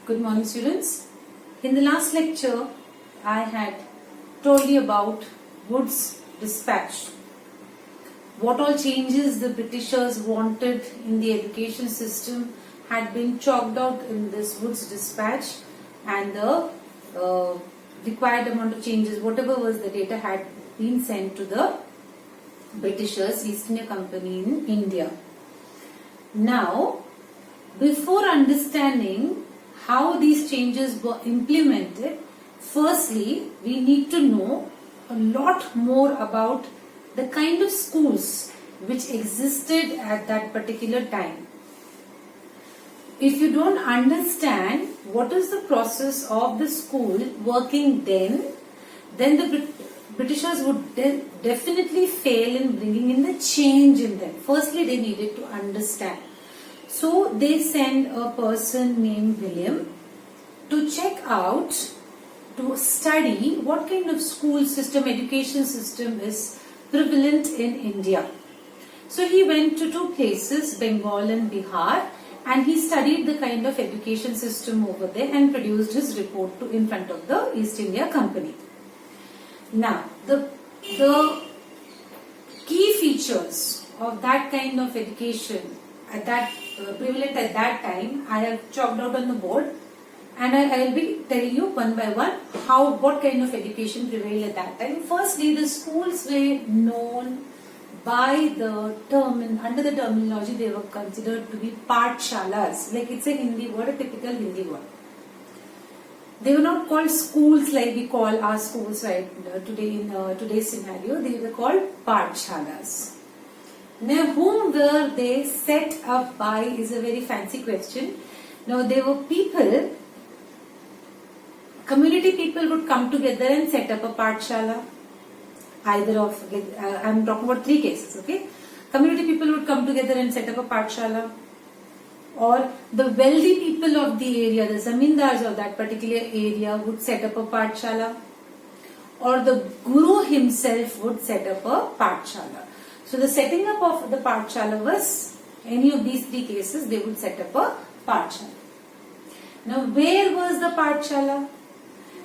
Good morning, students. In the last lecture, I had told you about Wood's Dispatch. What all changes the Britishers wanted in the education system had been chalked out in this Wood's Dispatch, and the required amount of changes, whatever was the data, had been sent to the Britishers, East India Company in India. Now, before understanding how these changes were implemented, firstly, we need to know a lot more about the kind of schools which existed at that particular time. If you don't understand what is the process of the school working then the Britishers would definitely fail in bringing in the change in them. Firstly, they needed to understand. So they send a person named William to check out, to study what kind of school system, education system is prevalent in India. So he went to two places, Bengal and Bihar, and he studied the kind of education system over there and produced his report in front of the East India Company. Now, the key features of that kind of education at that prevalent at that time, I have chalked out on the board, and I will be telling you one by one what kind of education prevailed at that time. Firstly, the schools were known by the term, under the terminology they were considered to be pathshalas. Like it's a Hindi word, a typical Hindi word. They were not called schools like we call our schools right today in today's scenario. They were called pathshalas. Now, whom were they set up by is a very fancy question. Now, they were people, community people would come together and set up a pathshala. Either of, I'm talking about three cases, okay? Community people would come together and set up a pathshala. Or the wealthy people of the area, the zamindars of that particular area would set up a pathshala. Or the guru himself would set up a pathshala. So the setting up of the pathshala was, any of these three cases, they would set up a pathshala. Now, where was the pathshala?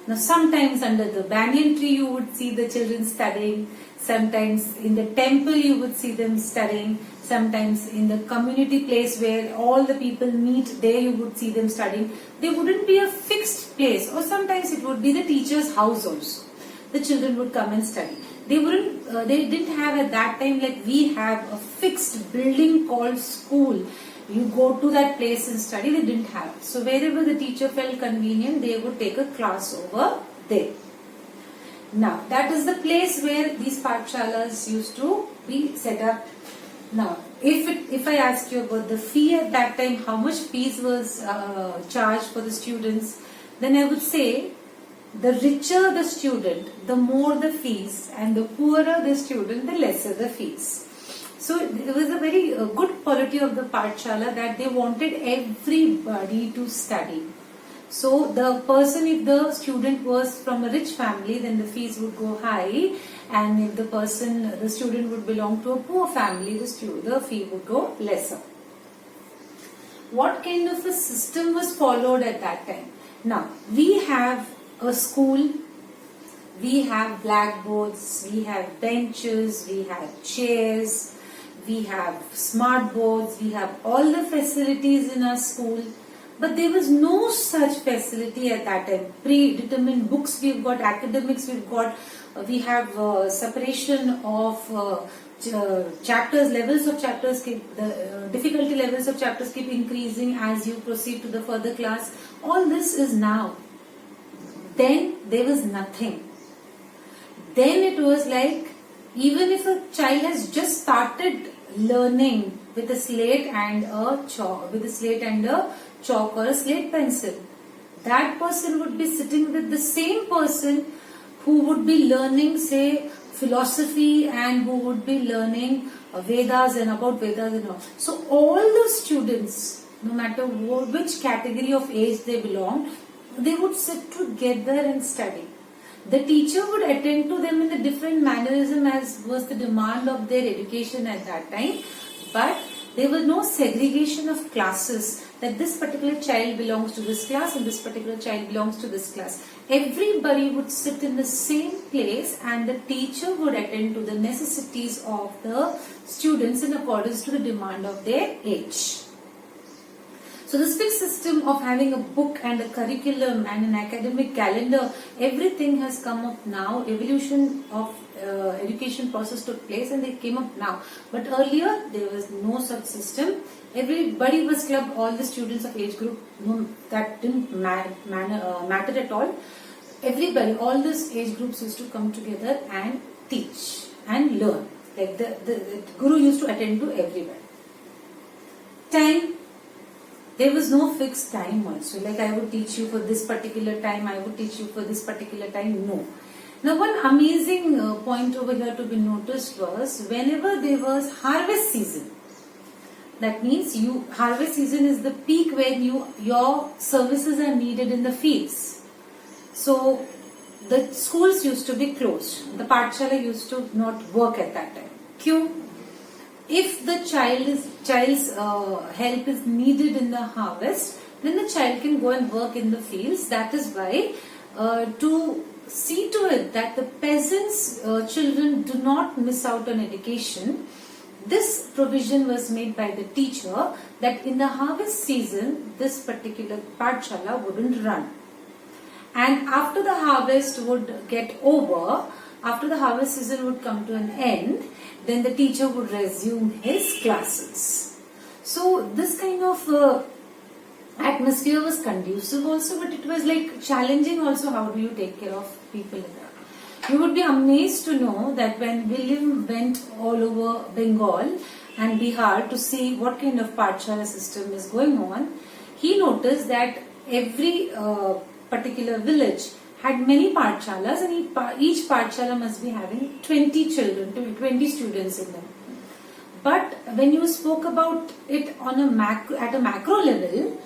Now, sometimes under the banyan tree you would see the children studying. Sometimes in the temple you would see them studying. Sometimes in the community place where all the people meet, there you would see them studying. There wouldn't be a fixed place, or sometimes it would be the teacher's house also. The children would come and study. They didn't have at that time like we have a fixed building called school. You go to that place and study. They didn't have. So wherever the teacher felt convenient, they would take a class over there. Now, that is the place where these pathshalas used to be set up. Now, if I ask you about the fee at that time, how much fees was charged for the students, then I would say the richer the student, the more the fees, and the poorer the student, the lesser the fees. So it was a very good quality of the pathshala that they wanted everybody to study. So the person, if the student was from a rich family, then the fees would go high, and if the student would belong to a poor family, the fee would go lesser. What kind of a system was followed at that time? Now, we have a school, we have blackboards, we have benches, we have chairs, we have smart boards, we have all the facilities in our school. But there was no such facility at that time. Predetermined books we've got, academics we've got, we have separation of chapters, levels of chapters, the difficulty levels of chapters keep increasing as you proceed to the further class. All this is now. Then there was nothing. Then it was like, even if a child has just started learning with a slate and a chalk, or a slate pencil, that person would be sitting with the same person who would be learning, say, philosophy, and who would be learning Vedas and about Vedas and all. So all the students, no matter which category of age they belong, they would sit together and study. The teacher would attend to them in a different mannerism as was the demand of their education at that time, but there was no segregation of classes. that this particular child belongs to this class and this particular child belongs to this class. Everybody would sit in the same place and the teacher would attend to the necessities of the students in accordance to the demand of their age. So this fixed system of having a book and a curriculum and an academic calendar, everything has come up now. Evolution of education process took place and they came up now. But earlier there was no such system. Everybody was clubbed, all the students of age group, no, that didn't matter at all. Everybody, all these age groups used to come together and teach and learn. Like the guru used to attend to everybody. Time. There was no fixed time also. Like I would teach you for this particular time, I would teach you for this particular time. No. Now one amazing point over here to be noticed was whenever there was harvest season. That means harvest season is the peak when your services are needed in the fields. So the schools used to be closed. The Pathshala used to not work at that time. Q. If the child's help is needed in the harvest, then the child can go and work in the fields. That is why to see to it that the peasants' children do not miss out on education, this provision was made by the teacher that in the harvest season, this particular Pathshala wouldn't run. And after the harvest would get over, after the harvest season would come to an end, then the teacher would resume his classes. So this kind of atmosphere was conducive also, but it was like challenging also. How do you take care of people in that? You would be amazed to know that when William went all over Bengal and Bihar to see what kind of Pathshala system is going on, he noticed that every particular village had many Pathshalas and each Pathshala must be having 20 children, 20 students in them. But when you spoke about it on at a macro level,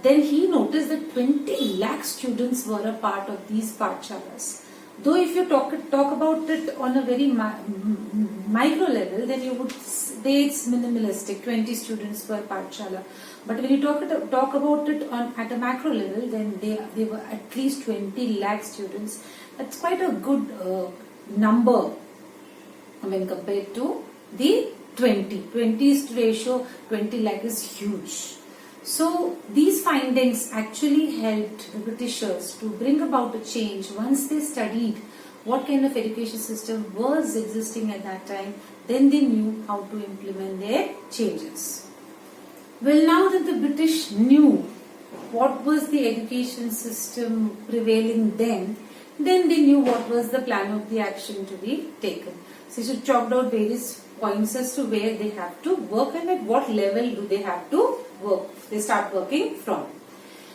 then he noticed that 20 lakh students were a part of these Pathshalas. Though if you talk about it on a very micro level, then you would say it's minimalistic, 20 students per Pathshala. But when you talk about it at a macro level, then they were at least 20 lakh students. That's quite a good number when compared to the 20. 20's ratio, 20 lakh is huge. So these findings actually helped the Britishers to bring about a change. Once they studied what kind of education system was existing at that time, then they knew how to implement their changes. Well, now that the British knew what was the education system prevailing then they knew what was the plan of the action to be taken. So she chalked out various points as to where they have to work and at what level do they have to work. They start working from.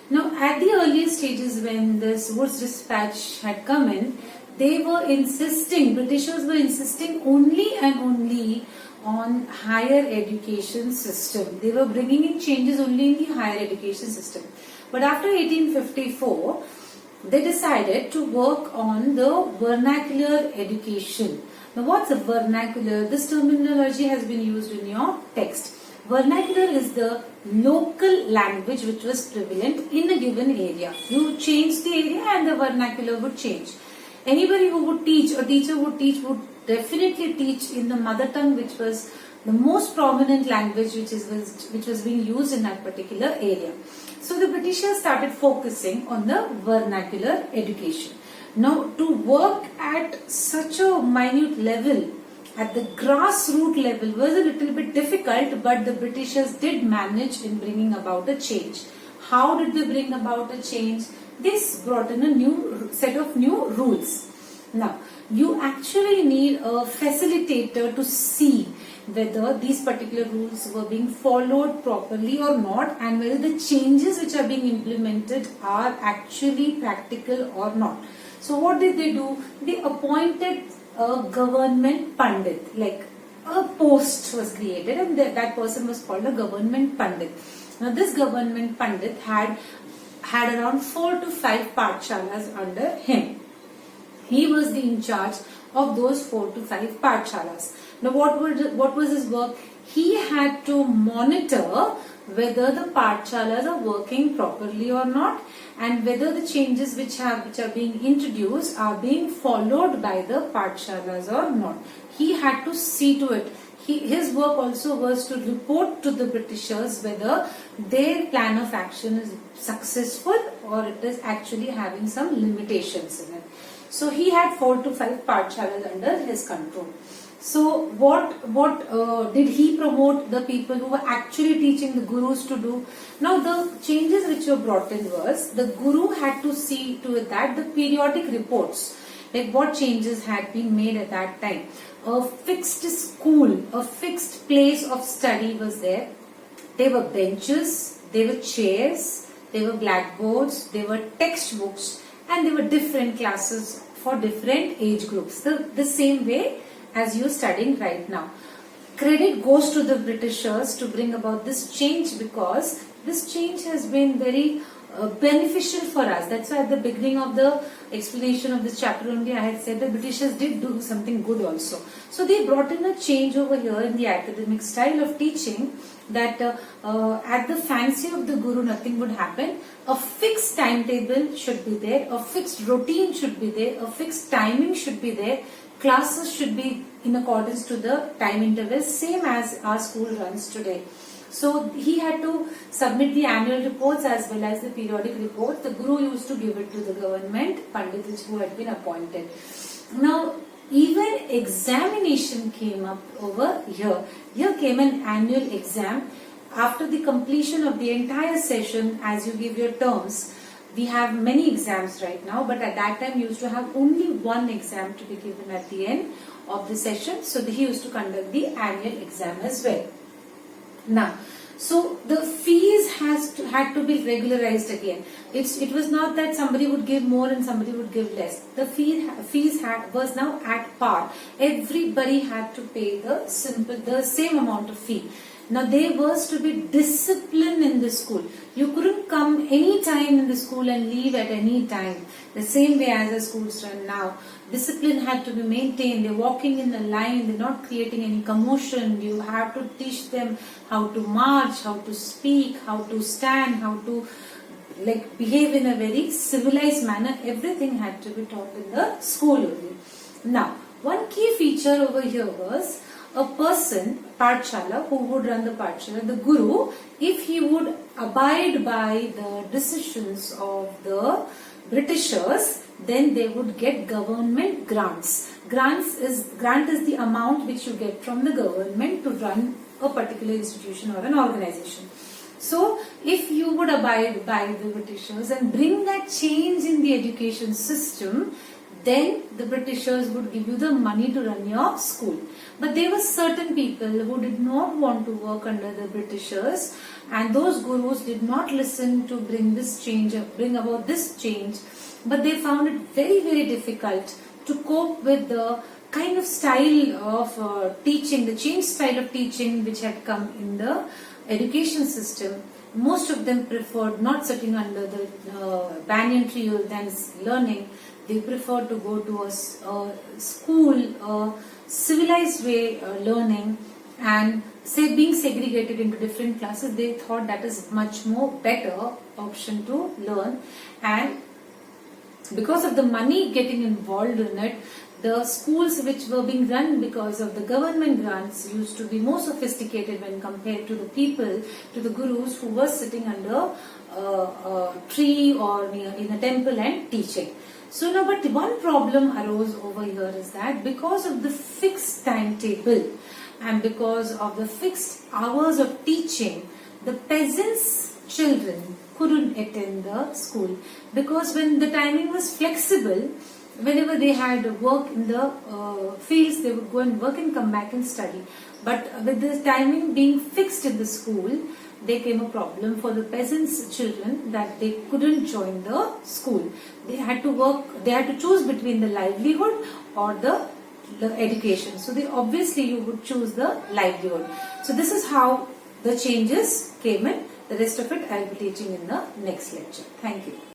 Now, at the earliest stages when this Wood's Dispatch had come in, they were insisting, Britishers were insisting only and only on higher education system. They were bringing in changes only in the higher education system. But after 1854, they decided to work on the vernacular education. Now, what's a vernacular? This terminology has been used in your text. Vernacular is the local language which was prevalent in a given area. You change the area and the vernacular would change. Anybody who would teach, a teacher would teach, would definitely teach in the mother tongue, which was the most prominent language which was being used in that particular area. So the Britishers started focusing on the vernacular education. Now, to work at such a minute level, at the grassroots level, was a little bit difficult, but the Britishers did manage in bringing about a change. How did they bring about a change? This brought in a new set of new rules. Now, you actually need a facilitator to see whether these particular rules were being followed properly or not, and whether the changes which are being implemented are actually practical or not. So what did they do? They appointed a government pandit, like a post was created, and that person was called a government pandit. Now this government pandit had around 4 to 5 Pathshalas under him. He was the in charge of those 4 to 5 Pathshalas. Now what was his work? He had to monitor whether the Pathshalas are working properly or not, and whether the changes which are being introduced are being followed by the Pathshalas or not. He had to see to it. His work also was to report to the Britishers whether their plan of action is successful or it is actually having some limitations in it. So he had 4 to 5 Pathshalas under his control. So what did he promote the people who were actually teaching the gurus to do? Now the changes which were brought in was the guru had to see to it that the periodic reports, like what changes had been made at that time. A fixed school, a fixed place of study was there. There were benches, there were chairs, there were blackboards, there were textbooks, and there were different classes for different age groups. The same way as you're studying right now. Credit goes to the Britishers to bring about this change, because this change has been very beneficial for us. That's why at the beginning of the explanation of this chapter only I had said the Britishers did do something good also. So they brought in a change over here in the academic style of teaching, that at the fancy of the guru nothing would happen. A fixed timetable should be there, a fixed routine should be there, a fixed timing should be there. Classes should be in accordance to the time intervals, same as our school runs today. So he had to submit the annual reports as well as the periodic reports. The guru used to give it to the government pandits who had been appointed. Now even examination came up over here. Here came an annual exam. After the completion of the entire session, as you give your terms, we have many exams right now, but at that time you used to have only one exam to be given at the end of the session. So he used to conduct the annual exam as well. Now, so the fees had to be regularized again. It was not that somebody would give more and somebody would give less. The fees was now at par. Everybody had to pay the same amount of fee. Now there was to be discipline in the school. You couldn't come any time in the school and leave at any time. The same way as the schools run now. Discipline had to be maintained. They're walking in a line. They're not creating any commotion. You have to teach them how to march, how to speak, how to stand, how to behave in a very civilized manner. Everything had to be taught in the school only. Now, one key feature over here was a person, Pathshala, who would run the Pathshala, the guru, if he would abide by the decisions of the Britishers, then they would get government grants. Grant is the amount which you get from the government to run a particular institution or an organization. So, if you would abide by the Britishers and bring that change in the education system, then the Britishers would give you the money to run your school. But there were certain people who did not want to work under the Britishers, and those gurus did not listen to bring about this change. But they found it very, very difficult to cope with the kind of style of teaching, the changed style of teaching which had come in the education system. Most of them preferred not sitting under the banyan tree than learning. They preferred to go to a school, a civilized way learning, and being segregated into different classes. They thought that is much more better option to learn, and because of the money getting involved in it, the schools which were being run because of the government grants used to be more sophisticated when compared to the people, to the gurus who were sitting under a tree or in a temple and teaching. So now, but one problem arose over here is that because of the fixed timetable and because of the fixed hours of teaching, the peasants' children couldn't attend the school, because when the timing was flexible, whenever they had work in the fields, they would go and work and come back and study. But with the timing being fixed in the school, there came a problem for the peasants' children that they couldn't join the school. They had to work, they had to choose between the livelihood or the education. So obviously you would choose the livelihood. So this is how the changes came in. The rest of it I will be teaching in the next lecture. Thank you.